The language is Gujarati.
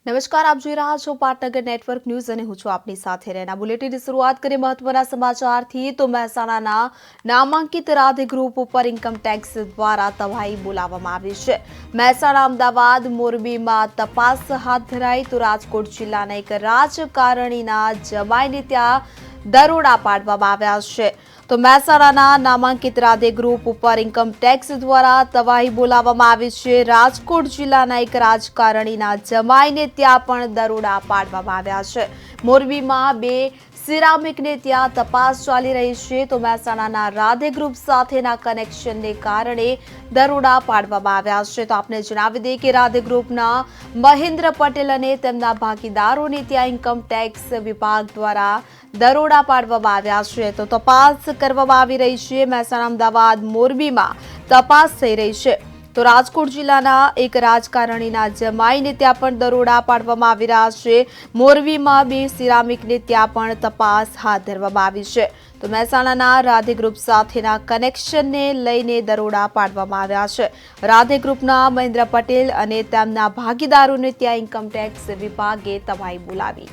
નમસ્કાર, આપ જોઈ રહ્યા છો પાટનગર નેટવર્ક ન્યૂઝ અને હું છું આપની સાથે રહેના બુલેટિનની શરૂઆત કરી મહત્વના સમાચારથી તો મહેસાણાના નામાંકિત રાધે ગ્રુપ ઉપર ઇન્કમટેક્સ દ્વારા તવાઈ બોલાવવામાં આવી છે। મહેસાણા, અમદાવાદ, મોરબીમાં તપાસ હાથ ધરાઈ તો રાજકોટ જિલ્લાના એક રાજકારણીના જમાઈને ત્યાં દરોડા પાડવામાં આવ્યા છે। તો મહેસાણાના નામાંકિત રાધે ગ્રુપ ઉપર ઇન્કમટેક્સ દ્વારા તવાઈ બોલાવવામાં આવી છે। રાજકોટ જિલ્લાના એક રાજકારણીના જમાઈને ત્યાં પણ દરોડા પાડવામાં આવ્યા છે। મોરબીમાં બે સિરામિકને ત્યાં તપાસ ચાલી રહી છે। તો મહેસાણાના રાધે ગ્રુપ સાથેના કનેક્શનને કારણે દરોડા પાડવામાં આવ્યા છે। તો આપને જણાવી દઈએ કે રાધે ગ્રુપના મહેન્દ્ર પટેલ અને તેમના ભાગીદારોને ત્યાં ઇન્કમટેક્સ વિભાગ દ્વારા દરોડા પાડવામાં આવ્યા છે। તો તપાસ કરવામાં આવી રહી છે। મહેસાણા, અમદાવાદ, મોરબીમાં તપાસ થઈ રહી છે। તો રાજકોટ જિલ્લાના એક રાજકારણીના જમાઈને ત્યાં પણ દરોડા પાડવામાં આવી રહ્યા છે। મોરબીમાં બે સિરામિકને ત્યાં પણ તપાસ હાથ ધરવામાં આવી છે। તો મહેસાણાના રાધે ગ્રુપ સાથેના કનેક્શનને લઈને દરોડા પાડવામાં આવ્યા છે। રાધે ગ્રુપના મહેન્દ્ર પટેલ અને તેમના ભાગીદારોને ત્યાં ઇન્કમટેક્સ વિભાગે તવાઈ બોલાવી।